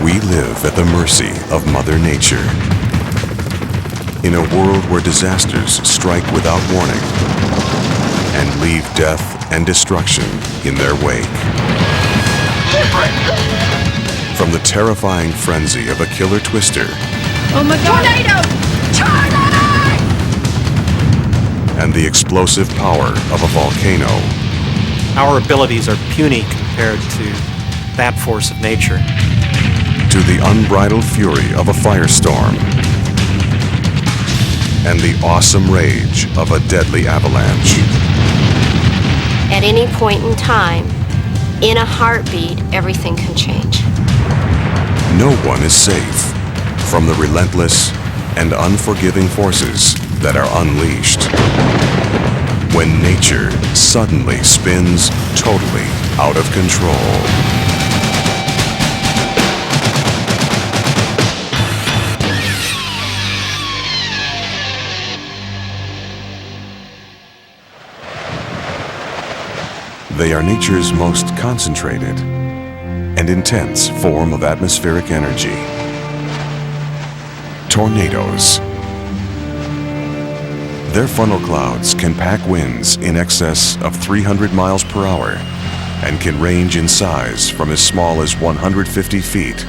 We live at the mercy of Mother Nature. In a world where disasters strike without warning and leave death and destruction in their wake. From the terrifying frenzy of a killer twister. Oh my God! Tornado! Charlie! And the explosive power of a volcano. Our abilities are puny compared to that force of nature. To the unbridled fury of a firestorm. And the awesome rage of a deadly avalanche. At any point in time, in a heartbeat, everything can change. No one is safe from the relentless and unforgiving forces that are unleashed. When nature suddenly spins totally out of control. They are nature's most concentrated and intense form of atmospheric energy. Tornadoes. Their funnel clouds can pack winds in excess of 300 miles per hour and can range in size from as small as 150 feet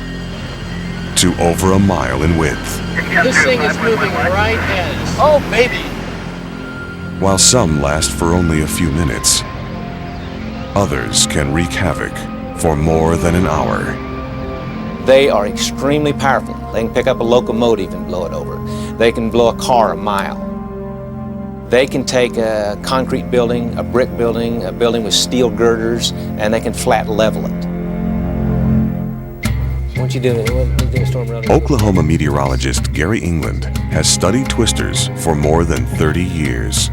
to over a mile in width. This thing is moving right at us. Oh, baby! While some last for only a few minutes, others can wreak havoc for more than an hour. They are extremely powerful. They can pick up a locomotive and blow it over. They can blow a car a mile. They can take a concrete building, a brick building, a building with steel girders, and they can flat level it. What you doing? Storm Road? Oklahoma meteorologist Gary England has studied twisters for more than 30 years.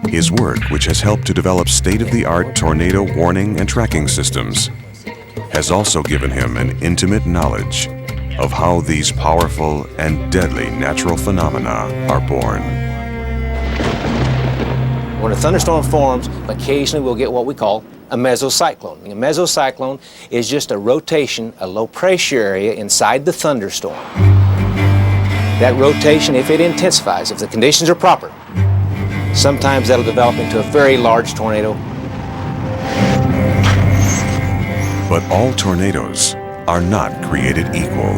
His work, which has helped to develop state-of-the-art tornado warning and tracking systems, has also given him an intimate knowledge of how these powerful and deadly natural phenomena are born. When a thunderstorm forms, occasionally we'll get what we call a mesocyclone. A mesocyclone is just a rotation, a low pressure area inside the thunderstorm. That rotation, if it intensifies, if the conditions are proper, sometimes that'll develop into a very large tornado. But all tornadoes are not created equal.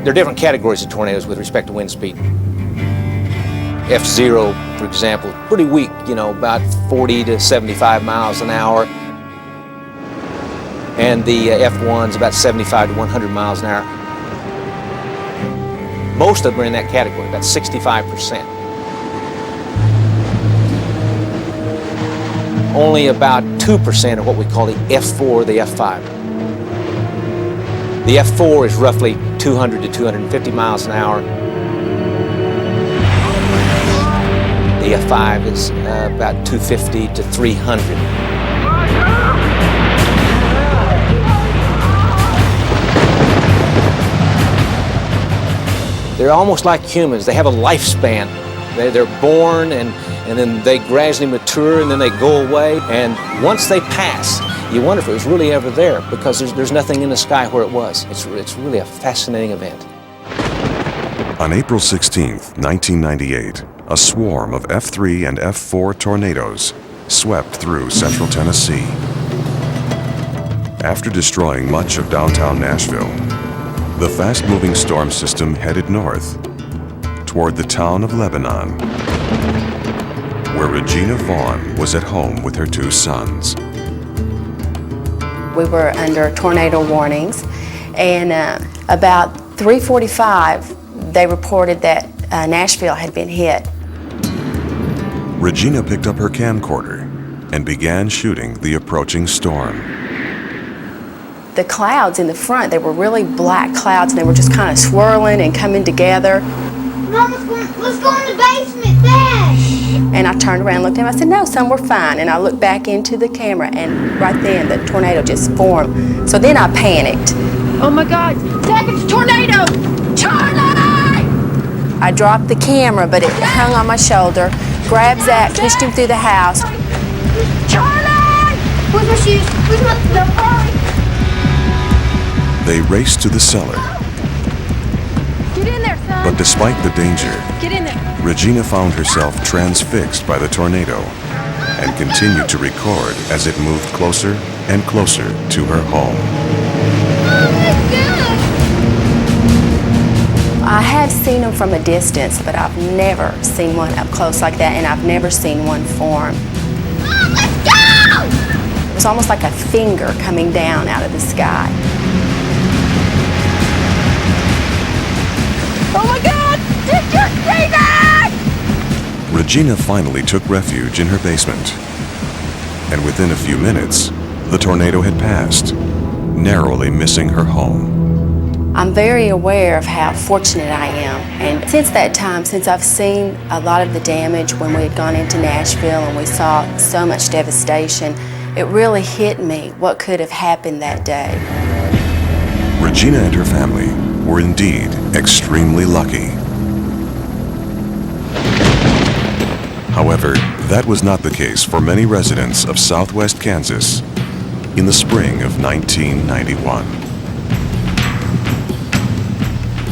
There are different categories of tornadoes with respect to wind speed. F0, for example, pretty weak, about 40 to 75 miles an hour. And the F1's about 75 to 100 miles an hour. Most of them are in that category, about 65%. Only about 2% are what we call the F4 or the F5. The F4 is roughly 200 to 250 miles an hour. The F5 is about 250 to 300. They're almost like humans. They have a lifespan. They're born and then they gradually mature and then they go away. And once they pass, you wonder if it was really ever there because there's nothing in the sky where it was. It's really a fascinating event. On April 16th, 1998, a swarm of F3 and F4 tornadoes swept through central Tennessee. After destroying much of downtown Nashville, the fast-moving storm system headed north toward the town of Lebanon, where Regina Vaughn was at home with her two sons. We were under tornado warnings, and about 3:45, they reported that Nashville had been hit. Regina picked up her camcorder and began shooting the approaching storm. The clouds in the front, they were really black clouds, and they were just kind of swirling and coming together. Mom, let's go in the basement, fast! And I turned around and looked at him. I said, no, son, we're fine. And I looked back into the camera, and right then the tornado just formed. So then I panicked. Oh my God! Zach, it's a tornado! Charlie! I dropped the camera, but it hung on my shoulder, grabbed Zach, pushed him through the house. Charlie! Where's my shoes? Where's my... No, hurry! They raced to the cellar, Get in there, son. but despite the danger, Get in there. Regina found herself transfixed by the tornado and continued to record as it moved closer and closer to her home. I have seen them from a distance, but I've never seen one up close like that, and I've never seen one form. Mom, let's go! It was almost like a finger coming down out of the sky. Oh my God! Did you see that? Regina finally took refuge in her basement. And within a few minutes, the tornado had passed, narrowly missing her home. I'm very aware of how fortunate I am. And since that time, since I've seen a lot of the damage when we had gone into Nashville and we saw so much devastation, it really hit me what could have happened that day. Regina and her family were indeed extremely lucky. However, that was not the case for many residents of southwest Kansas in the spring of 1991.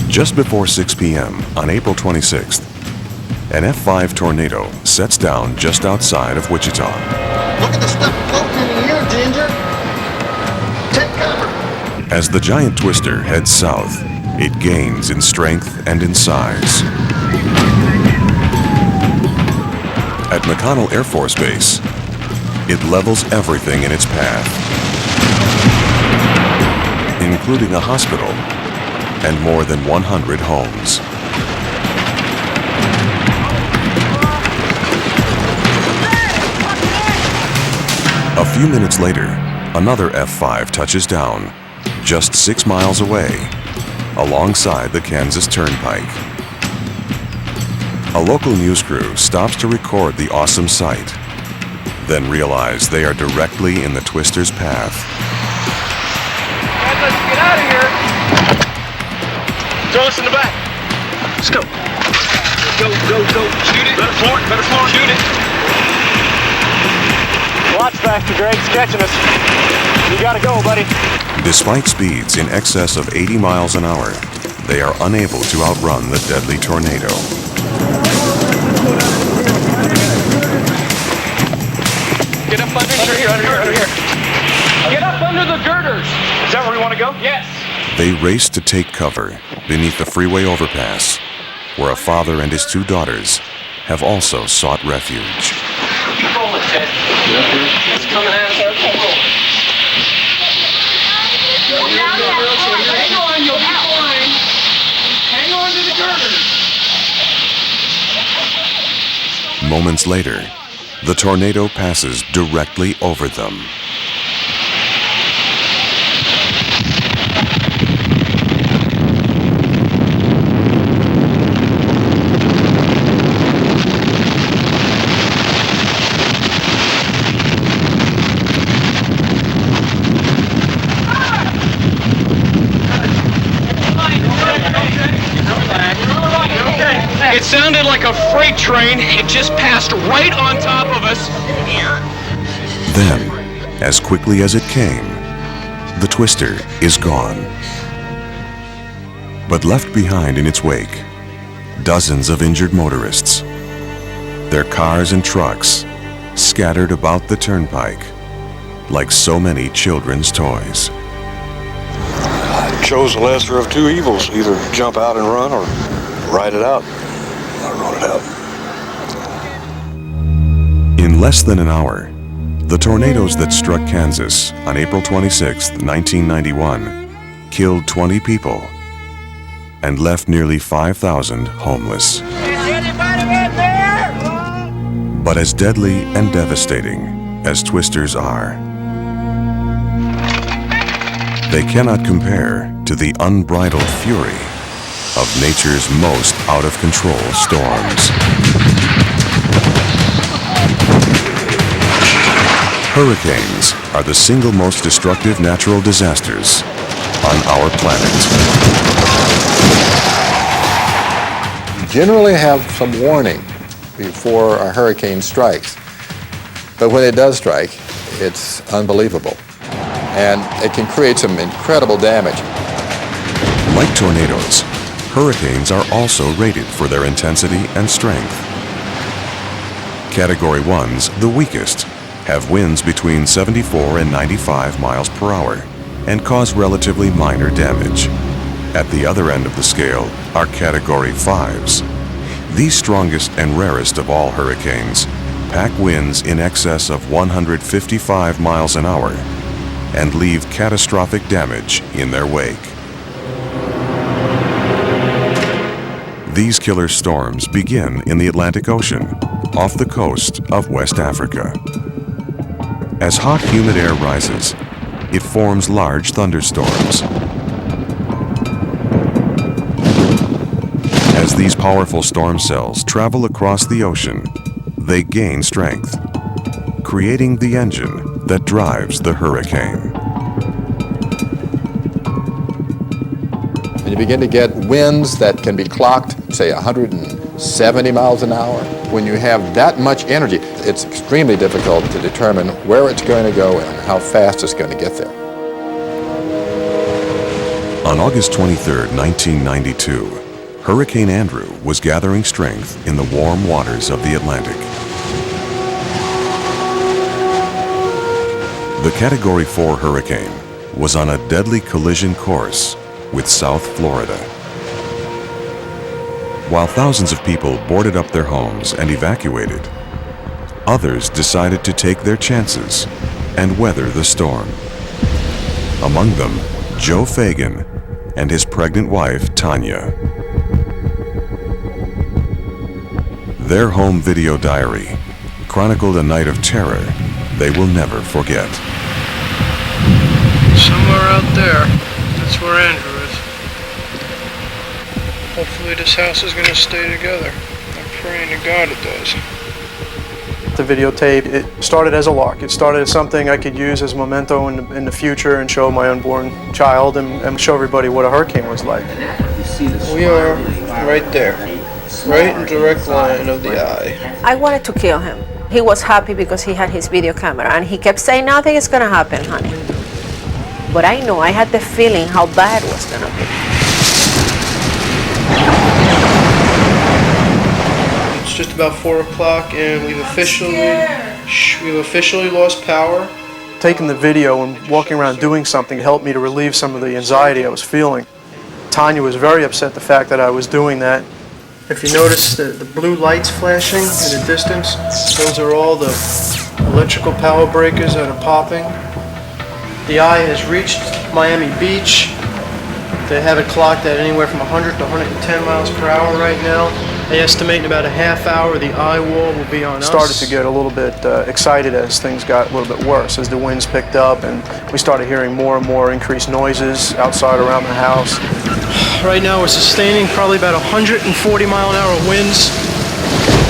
Just before 6 p.m. on April 26th, an F5 tornado sets down just outside of Wichita. Look at the stuff floating in the air, Ginger. Take cover. As the giant twister heads south, it gains in strength and in size. At McConnell Air Force Base, it levels everything in its path, including a hospital and more than 100 homes. A few minutes later, another F5 touches down, just 6 miles away, alongside the Kansas Turnpike. A local news crew stops to record the awesome sight, then realize they are directly in the twister's path. Let's get out of here. Throw us in the back. Let's go. Go. Shoot it. Better floor it. Shoot it. Watch faster, Greg. It's catching us. You gotta go, buddy. Despite speeds in excess of 80 miles an hour, they are unable to outrun the deadly tornado. Get up under here. Get up under the girders. Is that where we want to go? Yes. They race to take cover beneath the freeway overpass, where a father and his 2 daughters have also sought refuge. Keep rolling, Ted. It's coming at us. Hang on, you'll be fine. Hang on to the girders. Moments later, the tornado passes directly over them. It sounded like a freight train. It just passed right on top of us. Then, as quickly as it came, the twister is gone. But left behind in its wake, dozens of injured motorists, their cars and trucks scattered about the turnpike like so many children's toys. I chose the lesser of 2 evils, either jump out and run or ride it out. I rode it out. In less than an hour, the tornadoes that struck Kansas on April 26, 1991, killed 20 people and left nearly 5,000 homeless. But as deadly and devastating as twisters are, they cannot compare to the unbridled fury of nature's most out-of-control storms. Hurricanes are the single most destructive natural disasters on our planet. You generally have some warning before a hurricane strikes, but when it does strike, it's unbelievable. And it can create some incredible damage. Like tornadoes, hurricanes are also rated for their intensity and strength. Category 1s, the weakest, have winds between 74 and 95 miles per hour and cause relatively minor damage. At the other end of the scale are Category 5s. These strongest and rarest of all hurricanes pack winds in excess of 155 miles an hour and leave catastrophic damage in their wake. These killer storms begin in the Atlantic Ocean, off the coast of West Africa. As hot, humid air rises, it forms large thunderstorms. As these powerful storm cells travel across the ocean, they gain strength, creating the engine that drives the hurricane. And you begin to get winds that can be clocked, say, 170 miles an hour. When you have that much energy, it's extremely difficult to determine where it's going to go and how fast it's going to get there. On August 23, 1992, Hurricane Andrew was gathering strength in the warm waters of the Atlantic. The Category 4 hurricane was on a deadly collision course with South Florida. While thousands of people boarded up their homes and evacuated, others decided to take their chances and weather the storm. Among them, Joe Fagan and his pregnant wife, Tanya. Their home video diary chronicled a night of terror they will never forget. Somewhere out there, that's where Andrew is. Hopefully this house is going to stay together. I'm praying to God it does. The videotape, it started as a lark. It started as something I could use as a memento in the future and show my unborn child and show everybody what a hurricane was like. We are right there, right in direct line of the eye. I wanted to kill him. He was happy because he had his video camera and he kept saying, nothing is going to happen, honey. But I know, I had the feeling how bad it was going to be. It's just about 4 o'clock and we've officially lost power. Taking the video and walking around doing something helped me to relieve some of the anxiety I was feeling. Tanya was very upset the fact that I was doing that. If you notice the blue lights flashing in the distance, those are all the electrical power breakers that are popping. The eye has reached Miami Beach. They have it clocked at anywhere from 100 to 110 miles per hour right now. They estimate in about a half hour the eye wall will be on us. Started to get a little bit excited as things got a little bit worse, as the winds picked up and we started hearing more and more increased noises outside around the house. Right now we're sustaining probably about 140 mile an hour winds.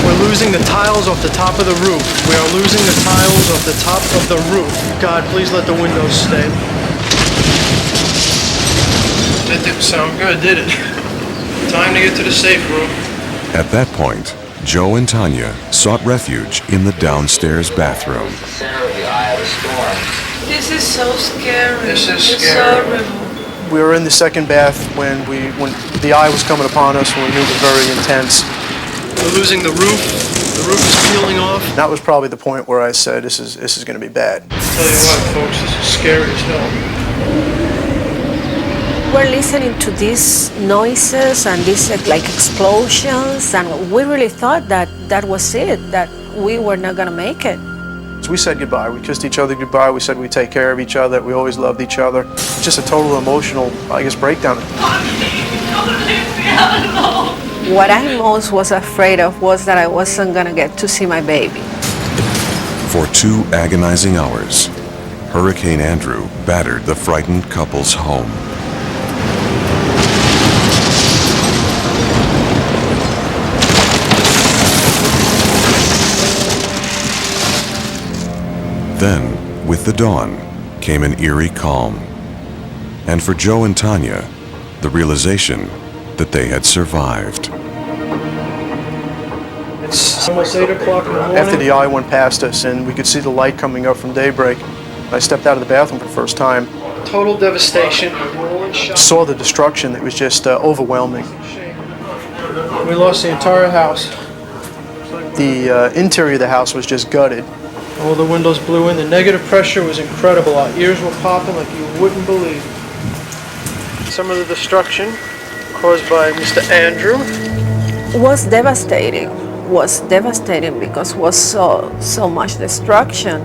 We're losing the tiles off the top of the roof. We are losing the tiles off the top of the roof. God, please let the windows stay. That didn't sound good, did it? Time to get to the safe room. At that point, Joe and Tanya sought refuge in the downstairs bathroom. This is so scary. This is It's scary. horrible. We were in the second bath when the eye was coming upon us and we knew it was very intense. We're losing the roof. The roof is peeling off. That was probably the point where I said, this is going to be bad. I'll tell you what, folks, this is scary as hell. We're listening to these noises and these like explosions, and we really thought that that was it, that we were not going to make it. So we said goodbye. We kissed each other goodbye. We said we'd take care of each other, that we always loved each other. Just a total emotional, I guess, breakdown. What I most was afraid of was that I wasn't going to get to see my baby. For 2 agonizing hours, Hurricane Andrew battered the frightened couple's home. Then, with the dawn, came an eerie calm. And for Joe and Tanya, the realization that they had survived. It's almost 8 o'clock in the morning. After the eye went past us and we could see the light coming up from daybreak, I stepped out of the bathroom for the first time. Total devastation. Saw the destruction that was just overwhelming. We lost the entire house. The interior of the house was just gutted. All the windows blew in. The negative pressure was incredible. Our ears were popping like you wouldn't believe. Some of the destruction caused by Mr. Andrew Was devastating because was so much destruction,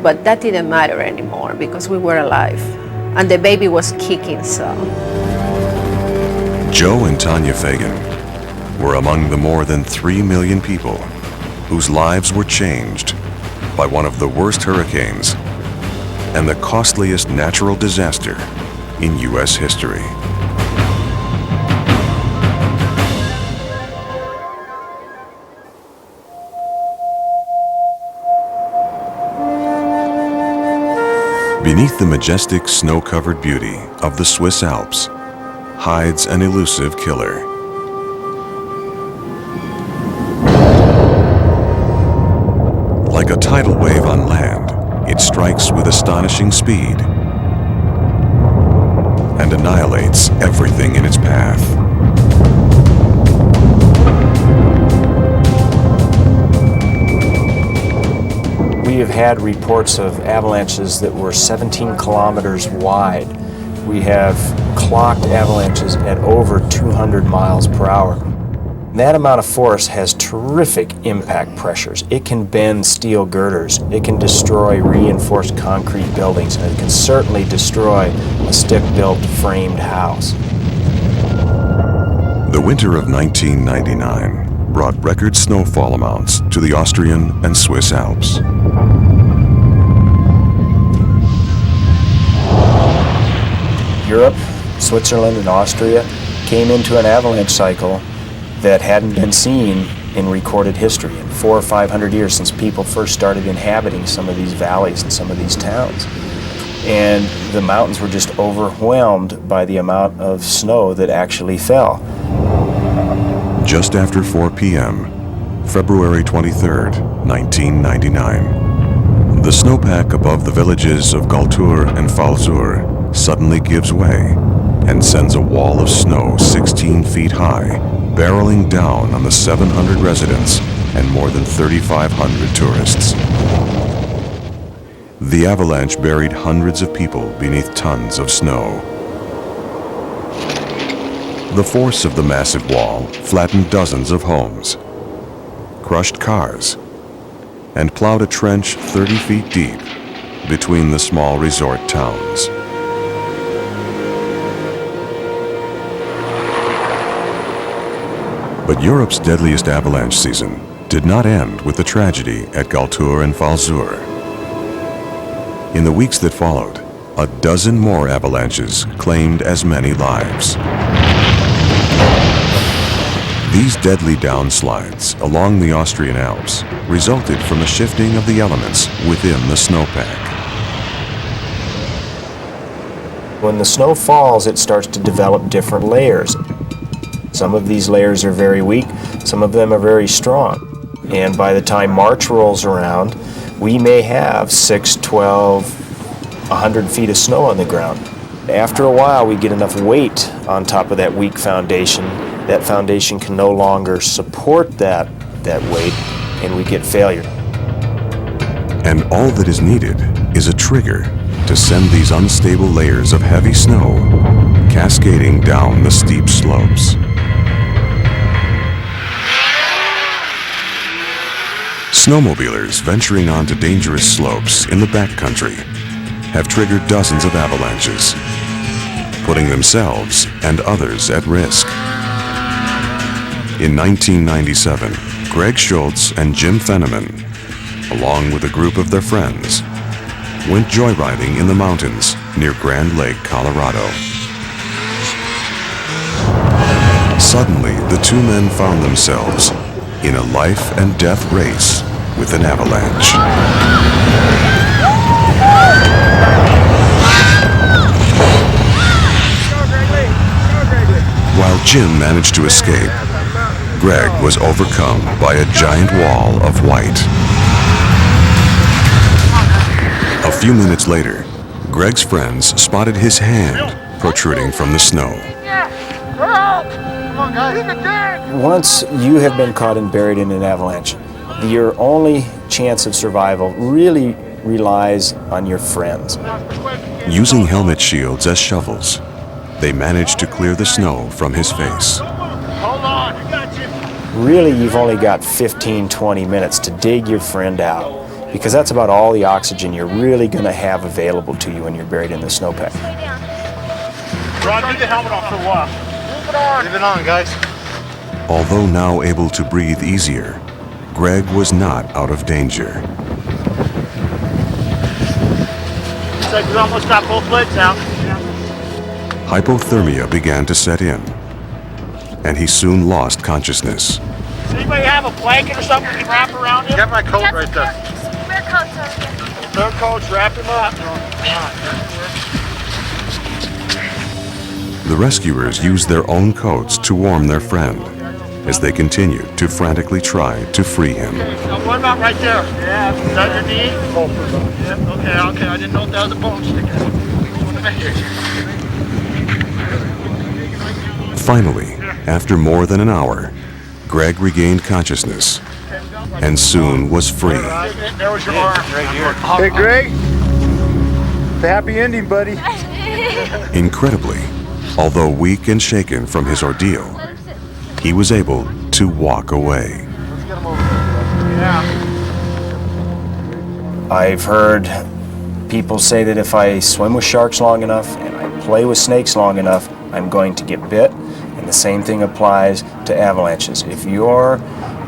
but that didn't matter anymore because we were alive and the baby was kicking. So Joe and Tanya Fagan were among the more than 3 million people whose lives were changed by one of the worst hurricanes and the costliest natural disaster in U.S. history. Beneath the majestic snow-covered beauty of the Swiss Alps hides an elusive killer. Like a tidal wave on land, it strikes with astonishing speed and annihilates everything in its path. We have had reports of avalanches that were 17 kilometers wide. We have clocked avalanches at over 200 miles per hour. That amount of force has terrific impact pressures. It can bend steel girders. It can destroy reinforced concrete buildings, and it can certainly destroy a stick-built framed house. The winter of 1999 brought record snowfall amounts to the Austrian and Swiss Alps. Europe, Switzerland, and Austria came into an avalanche cycle that hadn't been seen in recorded history in 400 or 500 years since people first started inhabiting some of these valleys and some of these towns. And the mountains were just overwhelmed by the amount of snow that actually fell. Just after 4 p.m., February 23rd, 1999, the snowpack above the villages of Galtur and Falzur suddenly gives way and sends a wall of snow 16 feet high, barreling down on the 700 residents and more than 3,500 tourists. The avalanche buried hundreds of people beneath tons of snow. The force of the massive wall flattened dozens of homes, crushed cars, and plowed a trench 30 feet deep between the small resort towns. But Europe's deadliest avalanche season did not end with the tragedy at Galtur and Falzur. In the weeks that followed, a dozen more avalanches claimed as many lives. These deadly downslide along the Austrian Alps resulted from the shifting of the elements within the snowpack. When the snow falls, it starts to develop different layers. Some of these layers are very weak, some of them are very strong. And by the time March rolls around, we may have 6, 12, 100 feet of snow on the ground. After a while, we get enough weight on top of that weak foundation. That foundation can no longer support that weight, and we get failure. And all that is needed is a trigger to send these unstable layers of heavy snow cascading down the steep slopes. Snowmobilers venturing onto dangerous slopes in the backcountry have triggered dozens of avalanches, putting themselves and others at risk. In 1997, Greg Schultz and Jim Fenneman, along with a group of their friends, went joyriding in the mountains near Grand Lake, Colorado. Suddenly, the two men found themselves in a life and death race with an avalanche. While Jim managed to escape, Greg was overcome by a giant wall of white. A few minutes later, Greg's friends spotted his hand protruding from the snow. Once you have been caught and buried in an avalanche, your only chance of survival really relies on your friends. Using helmet shields as shovels, they managed to clear the snow from his face. Really, you've only got 15, 20 minutes to dig your friend out, because that's about all the oxygen you're really going to have available to you when you're buried in the snowpack. Rod, leave the helmet on for a while. Leave it on. Leave it on, guys. Although now able to breathe easier, Greg was not out of danger. Looks like we almost got both legs out. Hypothermia began to set in, and he soon lost consciousness. Does anybody have a blanket or something we can wrap around him? Got my coat right there. Spare coats over here. Spare coats, wrap him up. The rescuers used their own coats to warm their friend as they continued to frantically try to free him. Now what about right there? Yeah. Is that your knee? Yeah, okay, I didn't know if that was a bone sticking out. Finally, after more than an hour, Greg regained consciousness and soon was free. There was your arm right here. Hey, Greg. The happy ending, buddy. Incredibly, although weak and shaken from his ordeal, he was able to walk away. I've heard people say that if I swim with sharks long enough and I play with snakes long enough, I'm going to get bit. And the same thing applies to avalanches. If you're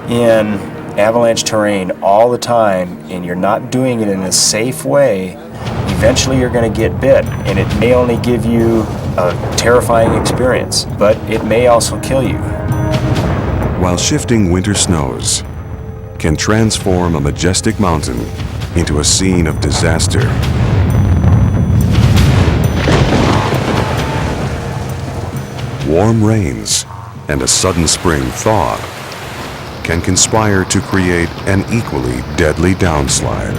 in avalanche terrain all the time and you're not doing it in a safe way, eventually you're going to get bit. And it may only give you a terrifying experience, but it may also kill you. While shifting winter snows can transform a majestic mountain into a scene of disaster, warm rains and a sudden spring thaw can conspire to create an equally deadly downslide.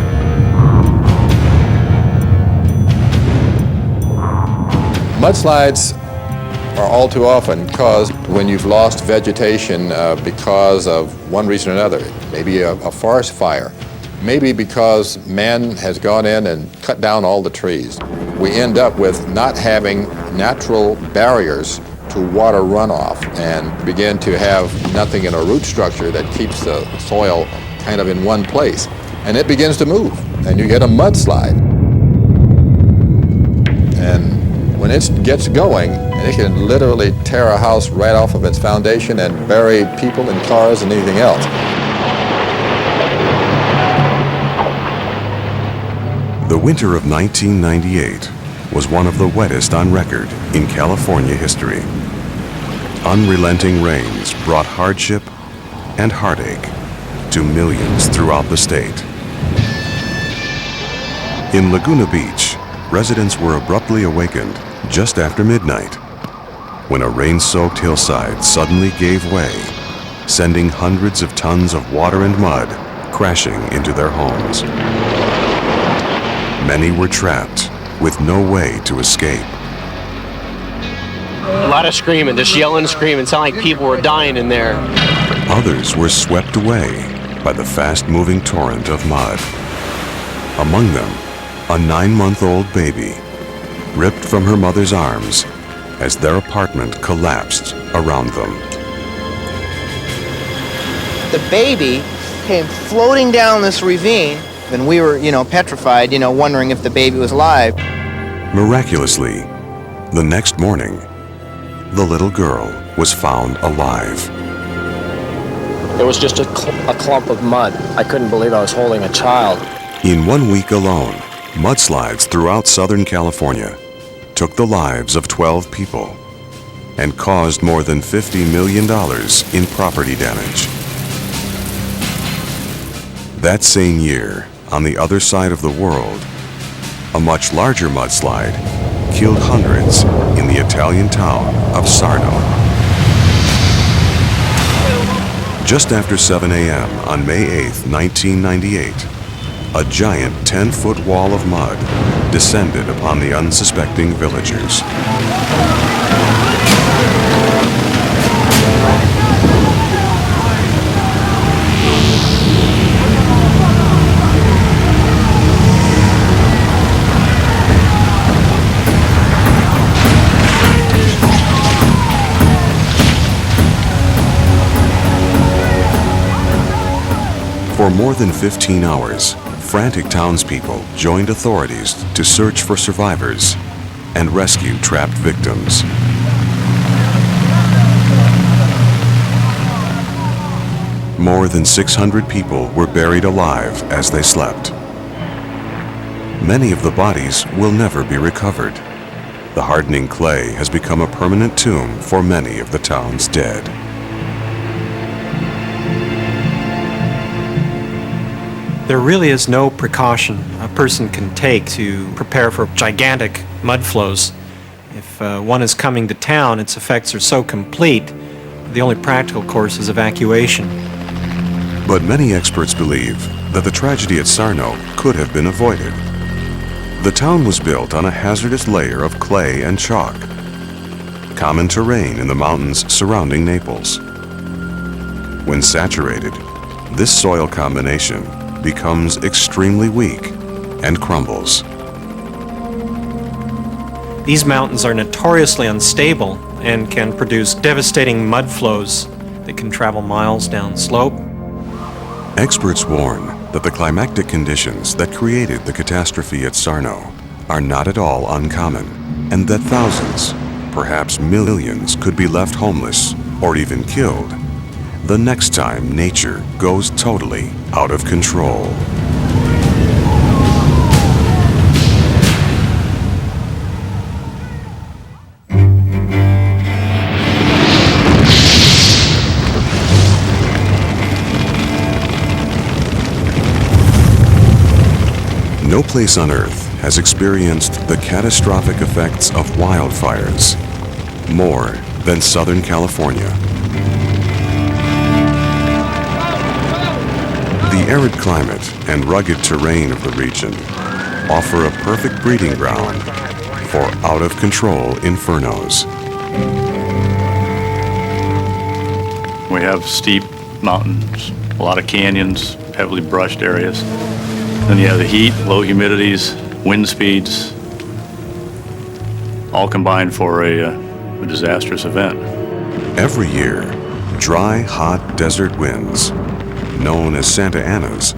Mudslides are all too often caused when you've lost vegetation because of one reason or another. Maybe a forest fire. Maybe because man has gone in and cut down all the trees. We end up with not having natural barriers to water runoff and begin to have nothing in a root structure that keeps the soil kind of in one place. And it begins to move, and you get a mudslide. And when it gets going, it can literally tear a house right off of its foundation and bury people and cars and anything else. The winter of 1998 was one of the wettest on record in California history. Unrelenting rains brought hardship and heartache to millions throughout the state. In Laguna Beach, residents were abruptly awakened just after midnight when a rain-soaked hillside suddenly gave way, sending hundreds of tons of water and mud crashing into their homes. Many were trapped with no way to escape. A lot of screaming, just yelling and screaming. It sounded like people were dying in there. Others were swept away by the fast-moving torrent of mud. Among them, a 9-month-old baby, ripped from her mother's arms as their apartment collapsed around them. The baby came floating down this ravine, and we were, petrified, wondering if the baby was alive. Miraculously, the next morning, the little girl was found alive. There was just a clump of mud. I couldn't believe I was holding a child. In 1 week alone, mudslides throughout Southern California took the lives of 12 people and caused more than $50 million in property damage. That same year, on the other side of the world, a much larger mudslide killed hundreds in the Italian town of Sarno. Just after 7 a.m. on May 8, 1998, a giant 10-foot wall of mud descended upon the unsuspecting villagers. For more than 15 hours, frantic townspeople joined authorities to search for survivors and rescue trapped victims. More than 600 people were buried alive as they slept. Many of the bodies will never be recovered. The hardening clay has become a permanent tomb for many of the town's dead. There really is no precaution a person can take to prepare for gigantic mud flows. If one is coming to town, its effects are so complete, the only practical course is evacuation. But many experts believe that the tragedy at Sarno could have been avoided. The town was built on a hazardous layer of clay and chalk, common terrain in the mountains surrounding Naples. When saturated, this soil combination becomes extremely weak and crumbles. These mountains are notoriously unstable and can produce devastating mud flows that can travel miles down slope. Experts warn that the climactic conditions that created the catastrophe at Sarno are not at all uncommon, and that thousands, perhaps millions, could be left homeless or even killed the next time nature goes totally out of control. No place on Earth has experienced the catastrophic effects of wildfires more than Southern California. The arid climate and rugged terrain of the region offer a perfect breeding ground for out-of-control infernos. We have steep mountains, a lot of canyons, heavily brushed areas. Then you have the heat, low humidities, wind speeds, all combined for a disastrous event. Every year, dry, hot desert winds, known as Santa Anas,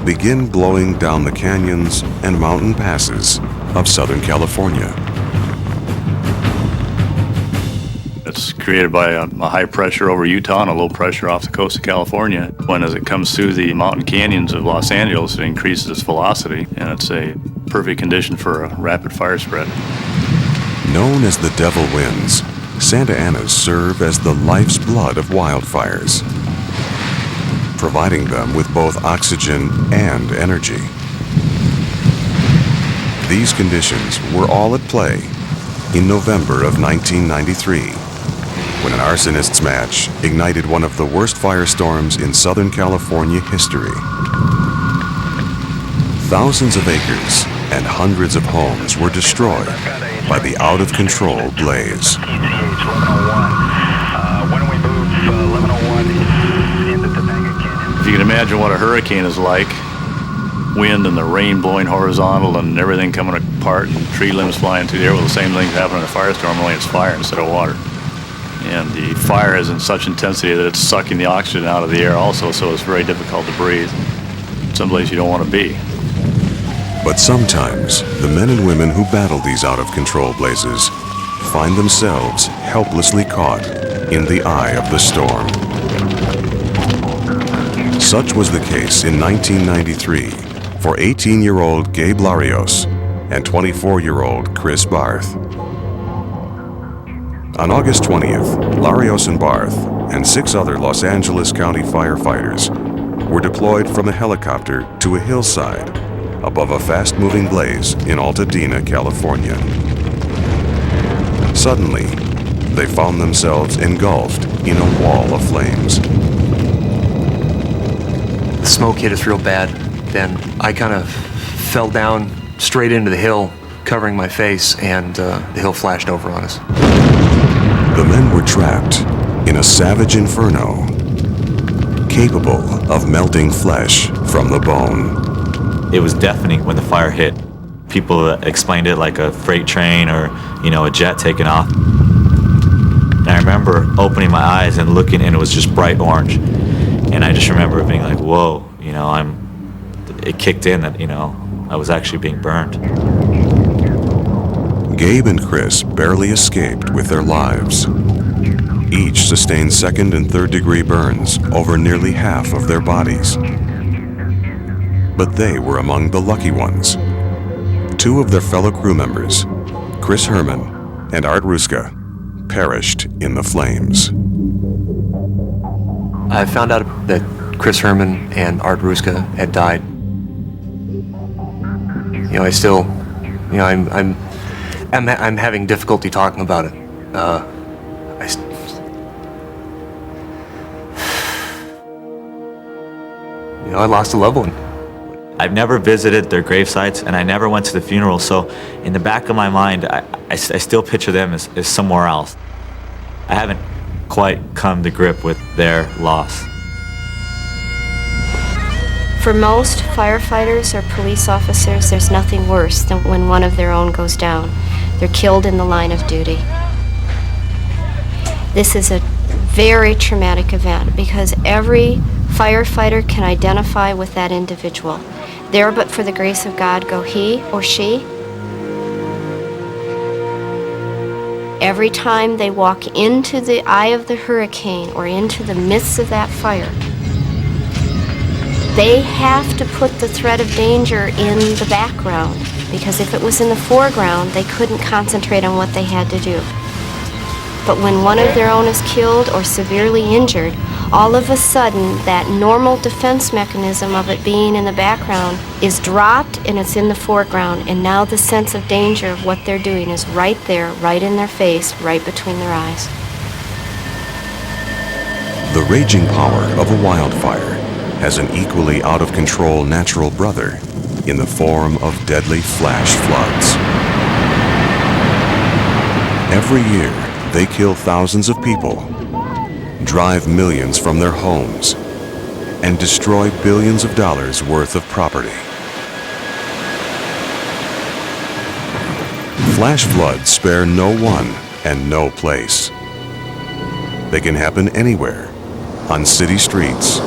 begin blowing down the canyons and mountain passes of Southern California. It's created by a high pressure over Utah and a low pressure off the coast of California. When as it comes through the mountain canyons of Los Angeles, it increases its velocity, and it's a perfect condition for a rapid fire spread. Known as the devil winds, Santa Anas serve as the life's blood of wildfires, providing them with both oxygen and energy. These conditions were all at play in November of 1993, when an arsonist's match ignited one of the worst firestorms in Southern California history. Thousands of acres and hundreds of homes were destroyed by the out-of-control blaze. If you can imagine what a hurricane is like, wind and the rain blowing horizontal and everything coming apart and tree limbs flying through the air, well, the same thing happening in a firestorm, only it's fire instead of water. And the fire is in such intensity that it's sucking the oxygen out of the air also, so it's very difficult to breathe. Someplace you don't want to be. But sometimes, the men and women who battle these out-of-control blazes find themselves helplessly caught in the eye of the storm. Such was the case in 1993 for 18-year-old Gabe Larios and 24-year-old Chris Barth. On August 20th, Larios and Barth and 6 other Los Angeles County firefighters were deployed from a helicopter to a hillside above a fast-moving blaze in Altadena, California. Suddenly, they found themselves engulfed in a wall of flames. The smoke hit us real bad. Then I kind of fell down straight into the hill, covering my face, and the hill flashed over on us. The men were trapped in a savage inferno, capable of melting flesh from the bone. It was deafening when the fire hit. People explained it like a freight train or, a jet taking off. And I remember opening my eyes and looking, and it was just bright orange. And I just remember being like, whoa, it kicked in that, I was actually being burned. Gabe and Chris barely escaped with their lives. Each sustained second and third degree burns over nearly half of their bodies. But they were among the lucky ones. Two of their fellow crew members, Chris Herman and Art Ruska, perished in the flames. I found out that Chris Herman and Art Ruska had died. I still, I'm having difficulty talking about it. I lost a loved one. I've never visited their grave sites, and I never went to the funeral, so in the back of my mind, I still picture them as somewhere else. I haven't quite come to grip with their loss. For most firefighters or police officers, there's nothing worse than when one of their own goes down. They're killed in the line of duty. This is a very traumatic event because every firefighter can identify with that individual. There but for the grace of God go he or she. Every time they walk into the eye of the hurricane or into the midst of that fire, they have to put the threat of danger in the background, because if it was in the foreground, they couldn't concentrate on what they had to do. But when one of their own is killed or severely injured, all of a sudden that normal defense mechanism of it being in the background is dropped and it's in the foreground, and now the sense of danger of what they're doing is right there, right in their face, right between their eyes. The raging power of a wildfire has an equally out-of-control natural brother in the form of deadly flash floods. Every year, they kill thousands of people, drive millions from their homes, and destroy billions of dollars worth of property. Flash floods spare no one and no place. They can happen anywhere, on city streets,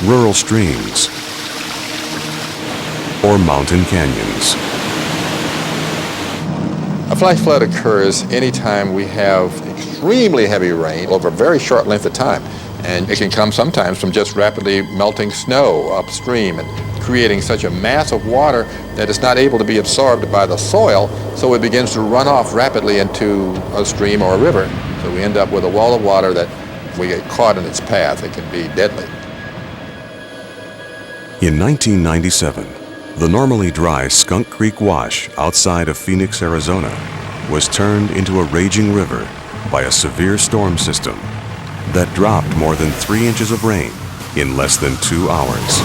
rural streams, or mountain canyons. A flash flood occurs anytime we have extremely heavy rain over a very short length of time. And it can come sometimes from just rapidly melting snow upstream and creating such a mass of water that it's not able to be absorbed by the soil, so it begins to run off rapidly into a stream or a river. So we end up with a wall of water that, if we get caught in its path, it can be deadly. In 1997, the normally dry Skunk Creek Wash outside of Phoenix, Arizona, was turned into a raging river by a severe storm system that dropped more than 3 inches of rain in less than 2 hours.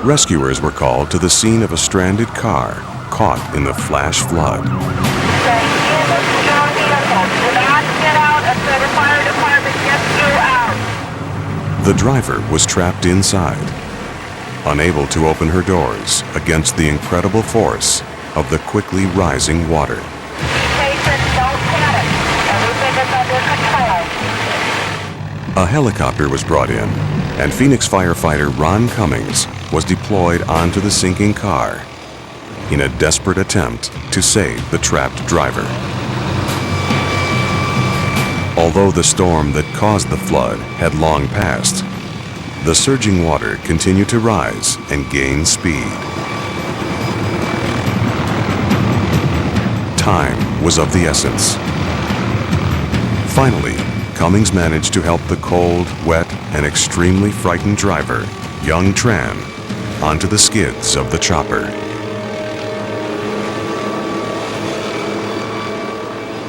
Rescuers were called to the scene of a stranded car caught in the flash flood. Do not get out until the fire department gets you out. The driver was trapped inside, unable to open her doors against the incredible force of the quickly rising water. Don't panic. Everything is under control. A helicopter was brought in, and Phoenix firefighter Ron Cummings was deployed onto the sinking car in a desperate attempt to save the trapped driver. Although the storm that caused the flood had long passed, the surging water continued to rise and gain speed. Time was of the essence. Finally, Cummings managed to help the cold, wet, and extremely frightened driver, young Tran, onto the skids of the chopper.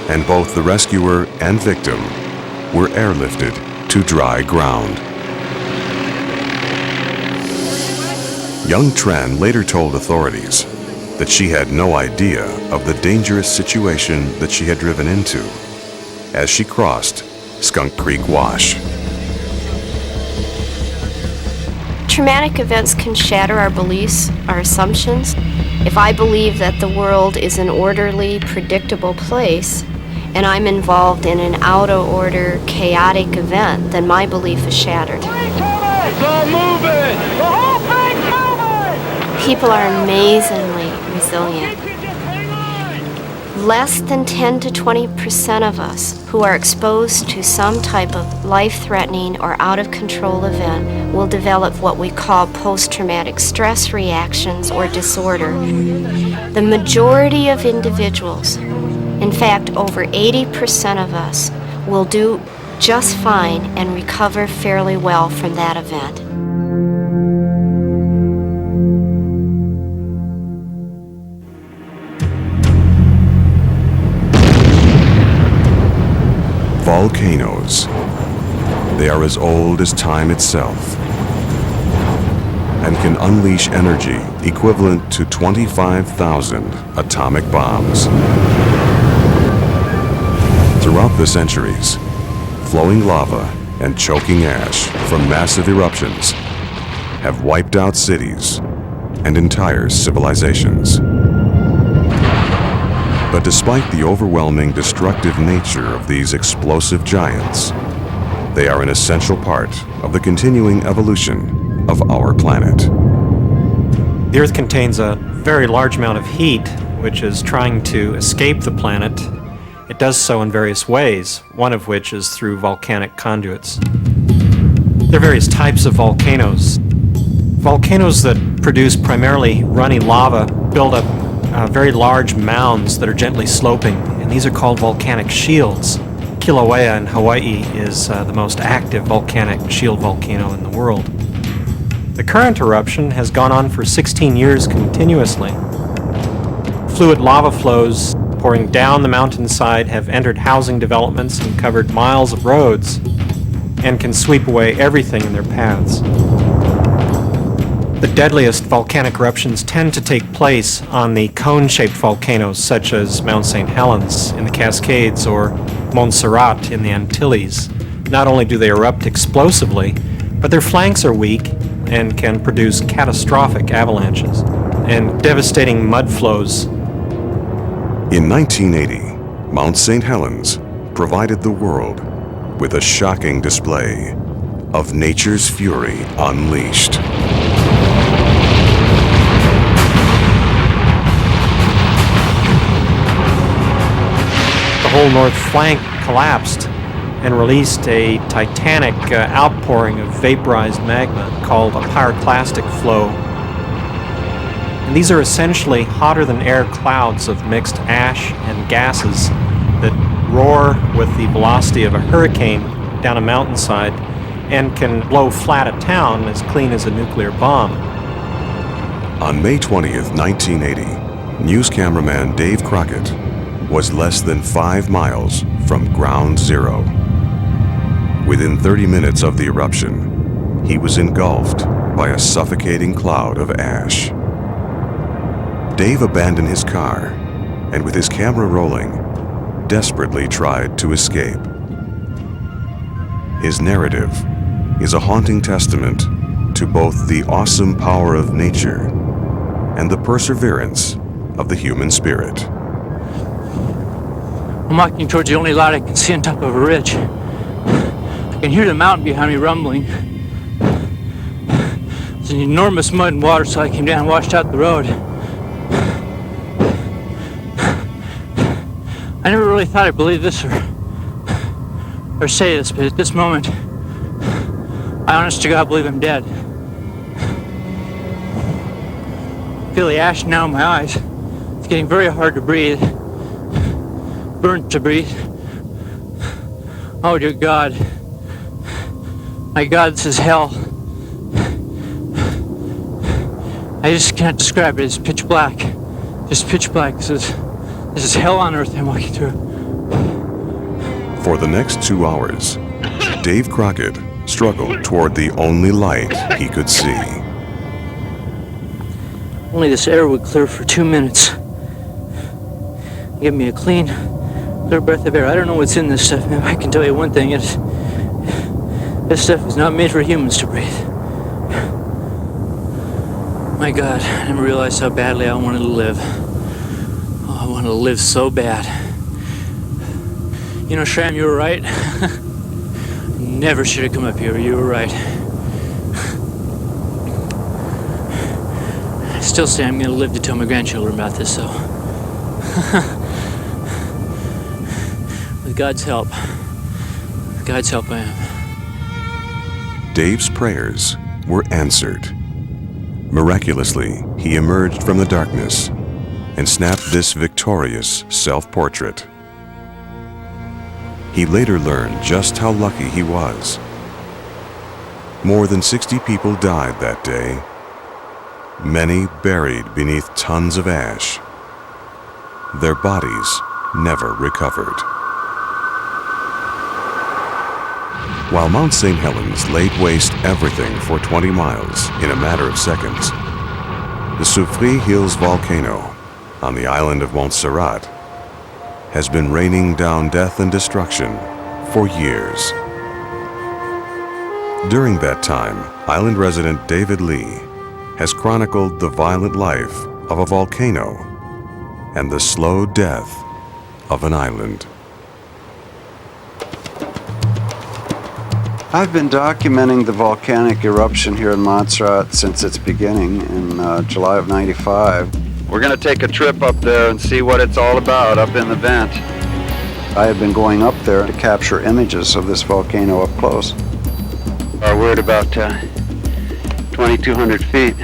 And both the rescuer and victim were airlifted to dry ground. Young Tran later told authorities that she had no idea of the dangerous situation that she had driven into as she crossed Skunk Creek Wash. Traumatic events can shatter our beliefs, our assumptions. If I believe that the world is an orderly, predictable place, and I'm involved in an out-of-order, chaotic event, then my belief is shattered. It's all moving! The whole thing's moving! People are amazingly resilient. Less than 10 to 20% of us who are exposed to some type of life-threatening or out-of-control event will develop what we call post-traumatic stress reactions or disorder. The majority of individuals, in fact, over 80% of us, will do just fine and recover fairly well from that event. Volcanoes. They are as old as time itself and can unleash energy equivalent to 25,000 atomic bombs. Throughout the centuries, flowing lava and choking ash from massive eruptions have wiped out cities and entire civilizations. But despite the overwhelming destructive nature of these explosive giants, they are an essential part of the continuing evolution of our planet. The Earth contains a very large amount of heat, which is trying to escape the planet. It does so in various ways, one of which is through volcanic conduits. There are various types of volcanoes. Volcanoes that produce primarily runny lava build up very large mounds that are gently sloping, and these are called volcanic shields. Kilauea in Hawaii is the most active volcanic shield volcano in the world. The current eruption has gone on for 16 years continuously. Fluid lava flows pouring down the mountainside have entered housing developments and covered miles of roads and can sweep away everything in their paths. The deadliest volcanic eruptions tend to take place on the cone-shaped volcanoes such as Mount St. Helens in the Cascades or Montserrat in the Antilles. Not only do they erupt explosively, but their flanks are weak and can produce catastrophic avalanches and devastating mud flows. In 1980, Mount St. Helens provided the world with a shocking display of nature's fury unleashed. The whole north flank collapsed and released a titanic outpouring of vaporized magma called a pyroclastic flow. And these are essentially hotter-than-air clouds of mixed ash and gases that roar with the velocity of a hurricane down a mountainside and can blow flat a town as clean as a nuclear bomb. On May 20th, 1980, news cameraman Dave Crockett was less than 5 miles from ground zero. Within 30 minutes of the eruption, he was engulfed by a suffocating cloud of ash. Dave abandoned his car and, with his camera rolling, desperately tried to escape. His narrative is a haunting testament to both the awesome power of nature and the perseverance of the human spirit. I'm walking towards the only light I can see on top of a ridge. I can hear the mountain behind me rumbling. There's an enormous mud and water slide came down and washed out the road. I never really thought I'd believe this or say this, but at this moment, I honest to God believe I'm dead. I feel the ash now in my eyes. It's getting very hard to breathe. Burnt to breathe. Oh dear God. My God, this is hell. I just can't describe it. It's pitch black. Just pitch black. This is hell on earth I'm walking through. For the next 2 hours, Dave Crockett struggled toward the only light he could see. Only this air would clear for 2 minutes. Give me a clean, clear breath of air. I don't know what's in this stuff, man. I can tell you one thing. This stuff is not made for humans to breathe. My God, I never realized how badly I wanted to live. Oh, I wanted to live so bad. You know, Shram, you were right. Never should have come up here. You were right. I still say I'm going to live to tell my grandchildren about this, though. With God's help. With God's help, I am. Dave's prayers were answered. Miraculously, he emerged from the darkness and snapped this victorious self-portrait. He later learned just how lucky he was. More than 60 people died that day, many buried beneath tons of ash. Their bodies never recovered. While Mount St. Helens laid waste everything for 20 miles in a matter of seconds, the Soufrière Hills volcano on the island of Montserrat has been raining down death and destruction for years. During that time, island resident David Lee has chronicled the violent life of a volcano and the slow death of an island. I've been documenting the volcanic eruption here in Montserrat since its beginning in July of '95. We're going to take a trip up there and see what it's all about up in the vent. I have been going up there to capture images of this volcano up close. We're at about 2,200 feet.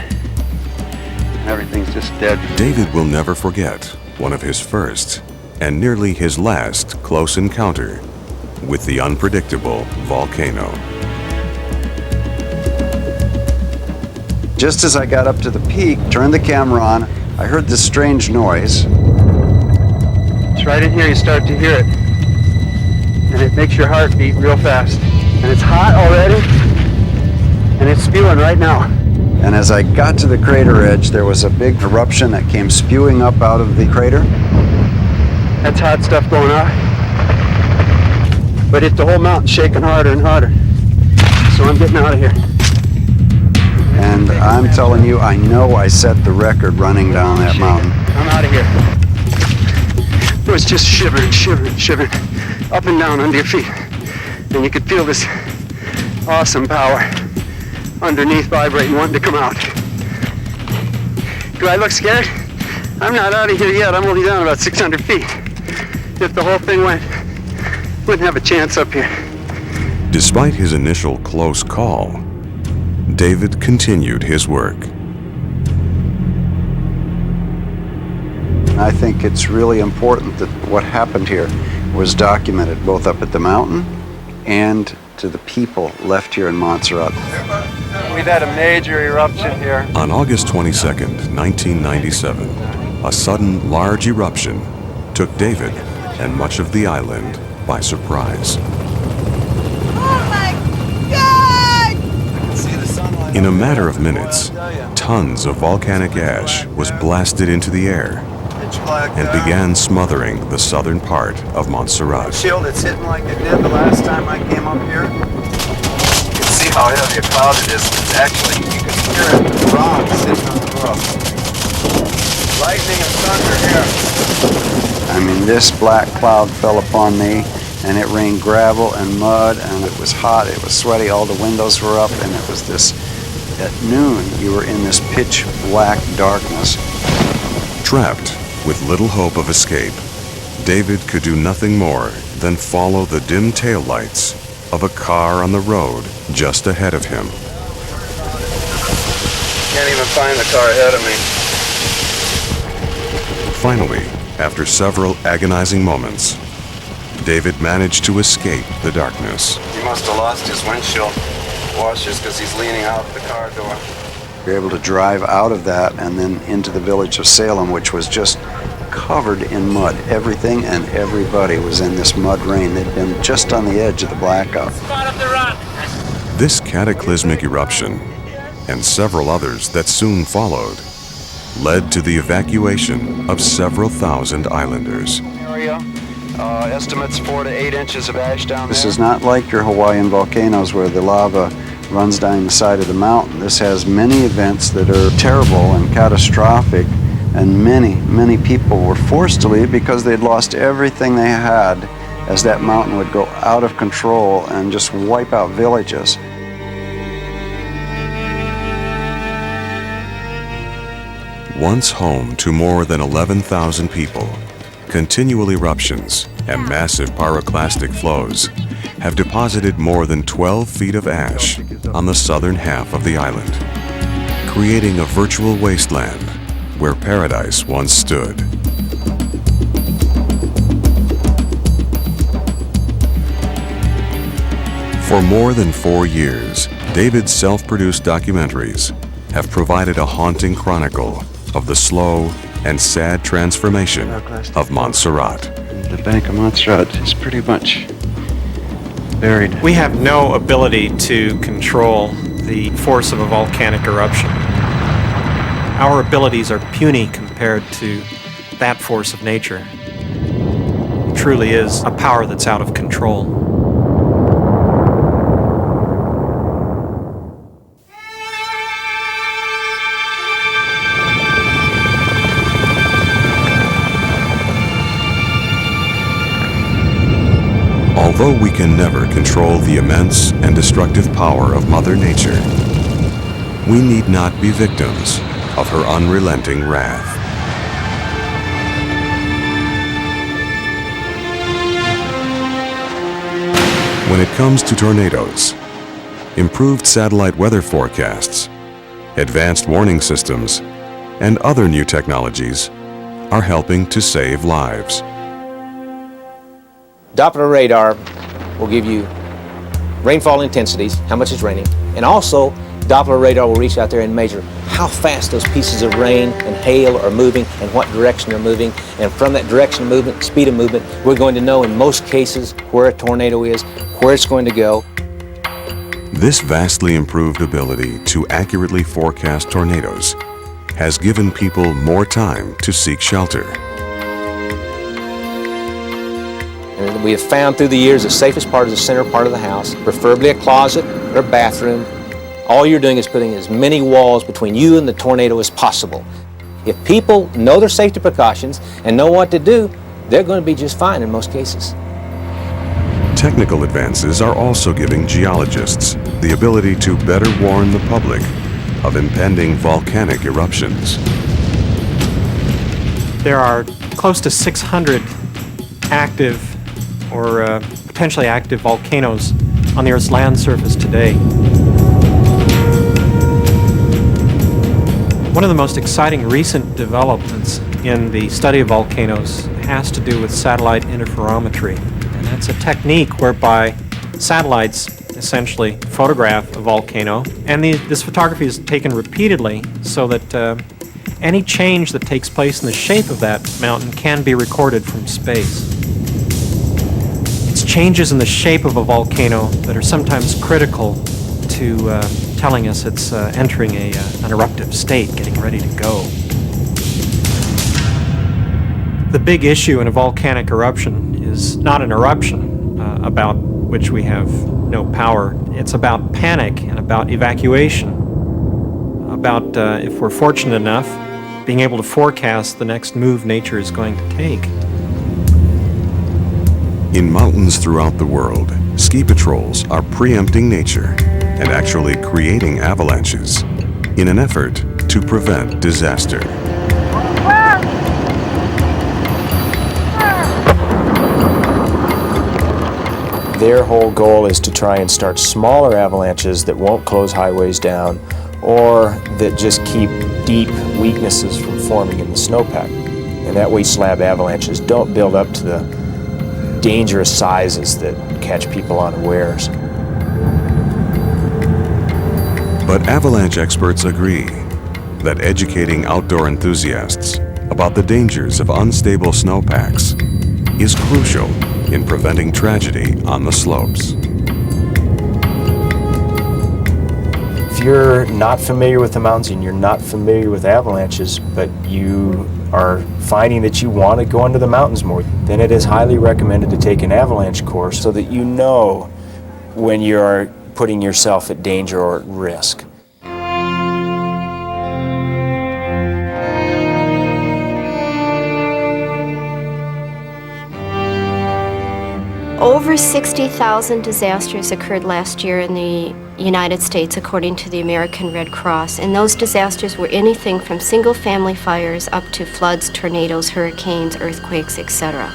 Everything's just dead. David will never forget one of his first and nearly his last close encounter with the unpredictable volcano. Just as I got up to the peak, turned the camera on, I heard this strange noise. It's right in here, you start to hear it. And it makes your heart beat real fast. And it's hot already, and it's spewing right now. And as I got to the crater edge, there was a big eruption that came spewing up out of the crater. That's hot stuff going on. But it's the whole mountain shaking harder and harder. So I'm getting out of here. And I'm telling you, I know I set the record running down that mountain. I'm out of here. It was just shivering, shivering, shivering, up and down under your feet. And you could feel this awesome power underneath vibrating, wanting to come out. Do I look scared? I'm not out of here yet. I'm only down about 600 feet. If the whole thing went, wouldn't have a chance up here. Despite his initial close call, David continued his work. I think it's really important that what happened here was documented both up at the mountain and to the people left here in Montserrat. We've had a major eruption here. On August 22nd, 1997, a sudden large eruption took David and much of the island by surprise. In a matter of minutes, tons of volcanic ash was blasted into the air and began smothering the southern part of Montserrat. Shield, it's hitting like it did the last time I came up here. You can see how heavy a cloud it is. It's actually, you can hear it, the rocks hitting on the roof. Lightning and thunder here. I mean, this black cloud fell upon me, and it rained gravel and mud, and it was hot, it was sweaty, all the windows were up, and it was this, at noon, you were in this pitch black darkness. Trapped with little hope of escape, David could do nothing more than follow the dim taillights of a car on the road just ahead of him. Can't even find the car ahead of me. Finally, after several agonizing moments, David managed to escape the darkness. He must have lost his windshield washers because he's leaning out the car door. We were able to drive out of that and then into the village of Salem, which was just covered in mud. Everything and everybody was in this mud rain. They'd been just on the edge of the blackout. This cataclysmic eruption, and several others that soon followed, led to the evacuation of several thousand islanders. Area, estimates 4 to 8 inches of ash down there. This is not like your Hawaiian volcanoes where the lava runs down the side of the mountain. This has many events that are terrible and catastrophic, and many people were forced to leave because they'd lost everything they had as that mountain would go out of control and just wipe out villages. Once home to more than 11,000 people, continual eruptions and massive pyroclastic flows have deposited more than 12 feet of ash on the southern half of the island, creating a virtual wasteland where paradise once stood. For more than 4 years, David's self-produced documentaries have provided a haunting chronicle of the slow and sad transformation of Montserrat. The bank of Montserrat is pretty much buried. We have no ability to control the force of a volcanic eruption. Our abilities are puny compared to that force of nature. It truly is a power that's out of control. Although we can never control the immense and destructive power of Mother Nature, we need not be victims of her unrelenting wrath. When it comes to tornadoes, improved satellite weather forecasts, advanced warning systems, and other new technologies are helping to save lives. Doppler radar will give you rainfall intensities, how much it's raining, and also Doppler radar will reach out there and measure how fast those pieces of rain and hail are moving and what direction they're moving. And from that direction of movement, speed of movement, we're going to know in most cases where a tornado is, where it's going to go. This vastly improved ability to accurately forecast tornadoes has given people more time to seek shelter. And we have found through the years the safest part is the center part of the house, preferably a closet or a bathroom. All you're doing is putting as many walls between you and the tornado as possible. If people know their safety precautions and know what to do, they're going to be just fine in most cases. Technical advances are also giving geologists the ability to better warn the public of impending volcanic eruptions. There are close to 600 active or potentially active volcanoes on the Earth's land surface today. One of the most exciting recent developments in the study of volcanoes has to do with satellite interferometry. And that's a technique whereby satellites essentially photograph a volcano, and this photography is taken repeatedly so that any change that takes place in the shape of that mountain can be recorded from space. It's changes in the shape of a volcano that are sometimes critical to telling us it's entering an eruptive state, getting ready to go. The big issue in a volcanic eruption is not an eruption about which we have no power. It's about panic and about evacuation, about, if we're fortunate enough, being able to forecast the next move nature is going to take. In mountains throughout the world, ski patrols are preempting nature and actually creating avalanches in an effort to prevent disaster. Their whole goal is to try and start smaller avalanches that won't close highways down or that just keep deep weaknesses from forming in the snowpack. And that way slab avalanches don't build up to the dangerous sizes that catch people unawares. But avalanche experts agree that educating outdoor enthusiasts about the dangers of unstable snowpacks is crucial in preventing tragedy on the slopes. If you're not familiar with the mountains and you're not familiar with avalanches, but you are finding that you want to go into the mountains more, then it is highly recommended to take an avalanche course so that you know when you are putting yourself at danger or at risk. Over 60,000 disasters occurred last year in the United States, according to the American Red Cross. And those disasters were anything from single-family fires up to floods, tornadoes, hurricanes, earthquakes, etc.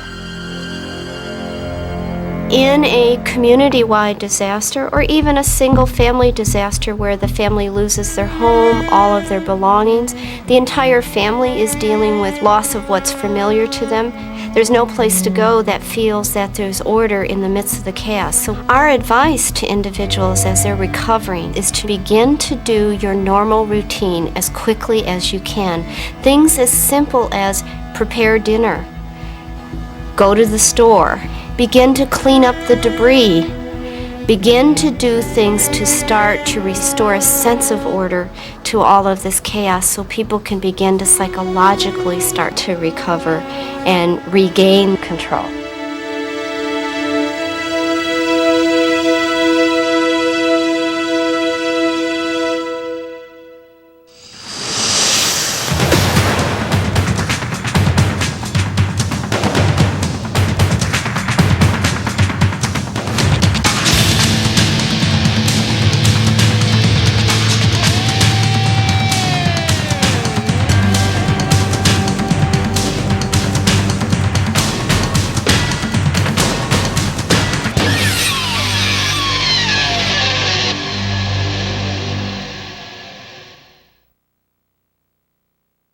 In a community-wide disaster, or even a single-family disaster where the family loses their home, all of their belongings, the entire family is dealing with loss of what's familiar to them. There's no place to go that feels that there's order in the midst of the chaos. So our advice to individuals as they're recovering is to begin to do your normal routine as quickly as you can. Things as simple as prepare dinner, go to the store, begin to clean up the debris, begin to do things to start to restore a sense of order to all of this chaos so people can begin to psychologically start to recover and regain control.